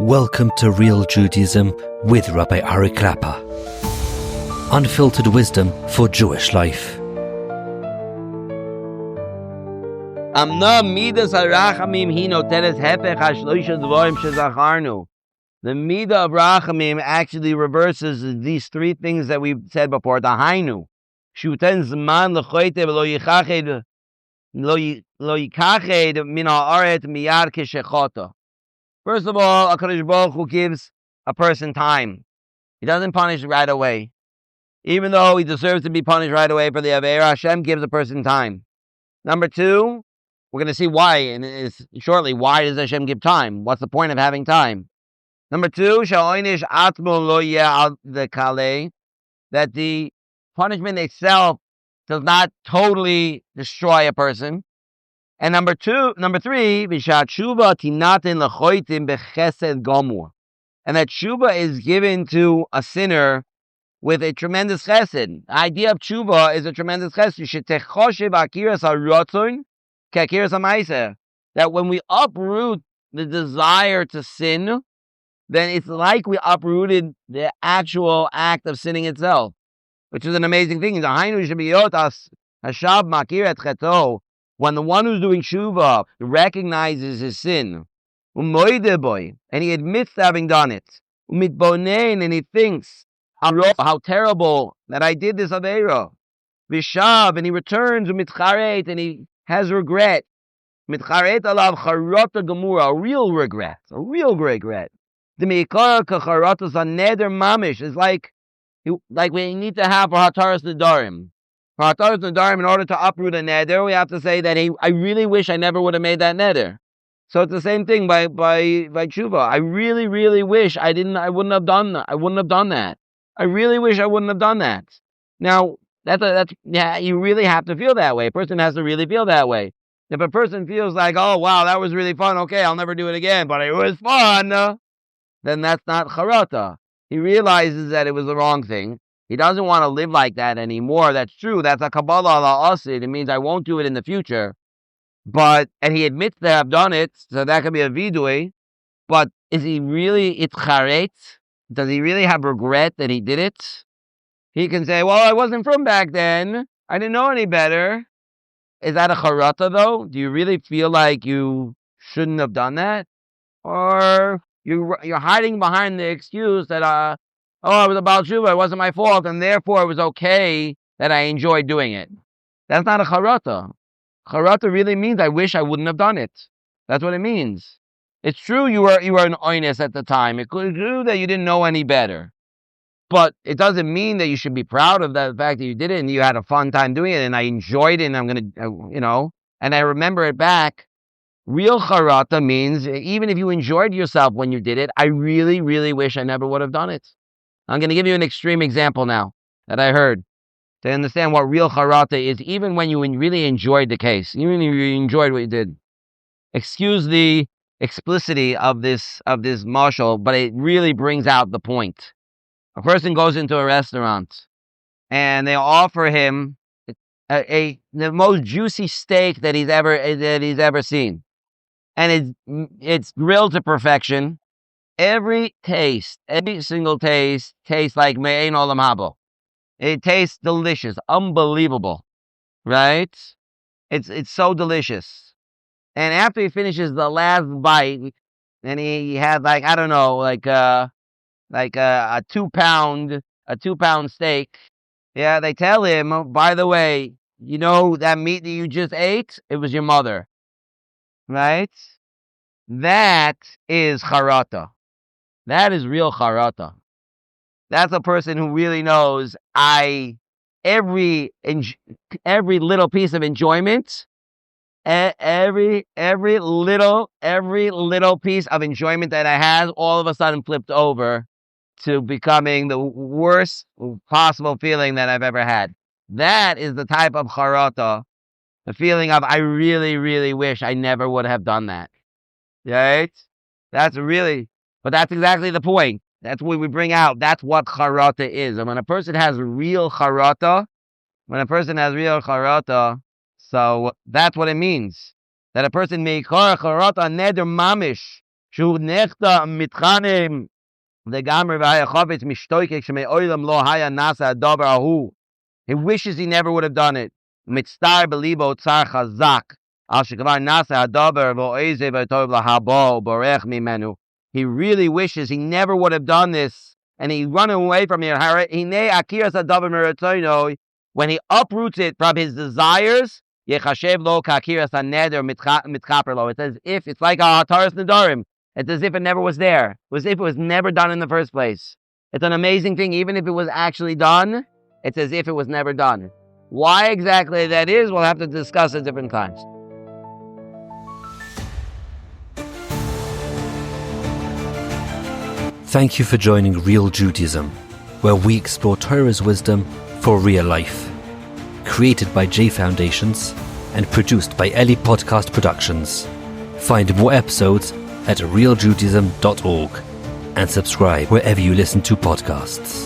Welcome to Real Judaism with Rabbi Ari Klapper. Unfiltered wisdom for Jewish life. Amna midas rachamim hi notenes hepech hashloisha dvorim shezacharnu. The midah of rachamim actually reverses these three things that we said before. The hainu, shuten zman lechoite lo yikached min haaret miyad keshechota. First of all, HaKadosh Baruch Hu gives a person time. He doesn't punish right away. Even though he deserves to be punished right away for the Aveira, Hashem gives a person time. Number two, we're going to see why, shortly, why does Hashem give time? What's the point of having time? Number two, that the punishment itself does not totally destroy a person. And number three, and that tshuva is given to a sinner with a tremendous chesed. The idea of tshuva is a tremendous chesed. That when we uproot the desire to sin, then it's like we uprooted the actual act of sinning itself, which is an amazing thing. When the one who's doing tshuva recognizes his sin, and he admits to having done it, and he thinks how terrible that I did this aveira, and he returns, and he has regret, a real regret, a real regret. The mamish is like we need to have for hataras nedarim. For hataras nedarim, in order to uproot a neder, we have to say that I really wish I never would have made that neder. So it's the same thing by tshuva. I really, really wish I wouldn't have done that. I wouldn't have done that. I really wish I wouldn't have done that. Now, you really have to feel that way. A person has to really feel that way. If a person feels like, oh, wow, that was really fun. Okay, I'll never do it again, but it was fun. Then that's not charata. He realizes that it was the wrong thing. He doesn't want to live like that anymore. That's true. That's a kabbalah ala asid. It means I won't do it in the future. And he admits to have done it, so that could be a vidui. But is he really itcharet? Does he really have regret that he did it? He can say, well, I wasn't from back then. I didn't know any better. Is that a charata, though? Do you really feel like you shouldn't have done that? Or you're hiding behind the excuse that, I was about tshuva, it wasn't my fault, and therefore it was okay that I enjoyed doing it. That's not a charata. Charata really means I wish I wouldn't have done it. That's what it means. It's true you were an oneis at the time. It could be true that you didn't know any better. But it doesn't mean that you should be proud of the fact that you did it and you had a fun time doing it and I enjoyed it and I'm going to, and I remember it back. Real charata means even if you enjoyed yourself when you did it, I really, really wish I never would have done it. I'm going to give you an extreme example now that I heard to understand what real charata is, even when you really enjoyed the case, even if you enjoyed what you did. Excuse the explicitity of this mashal, but it really brings out the point. A person goes into a restaurant and they offer him the most juicy steak that he's ever seen. And it's grilled to perfection. Every single taste tastes like me'ein olam haba. It tastes delicious, unbelievable, right? It's so delicious. And after he finishes the last bite, and he had like a 2-pound steak. Yeah, they tell him, by the way, that meat that you just ate, it was your mother. Right? That is charata. That is real charata. That's a person who really knows every little piece of enjoyment, every little piece of enjoyment that I had, all of a sudden flipped over to becoming the worst possible feeling that I've ever had. That is the type of charata, the feeling of I really, really wish I never would have done that. Right? But that's exactly the point. That's what we bring out. That's what charata is. And when a person has real charata, so that's what it means. That a person may charata neder mamish Shu nechta mitchanim the gamer v'hayachavetz mishtoikek shemei oilam lo haya nasa adavar ahu. He wishes he never would have done it. Mitztar belibo tzar chazak. Al shekavar nasa adavar v'oeze v'tov lahabo borech mimenu. He really wishes he never would have done this, and he run away from it. Hinei akiras adavar meratzono. When he uproots it from his desires, yechashev lo kakiras haneder mitchaper lo. It's as if it's like a hataras nedarim. It's as if it never was there. It's as if it was never done in the first place. It's an amazing thing. Even if it was actually done, it's as if it was never done. Why exactly that is, we'll have to discuss at different times. Thank you for joining Real Judaism, where we explore Torah's wisdom for real life. Created by J Foundations and produced by Eli Podcast Productions. Find more episodes at realjudaism.org and subscribe wherever you listen to podcasts.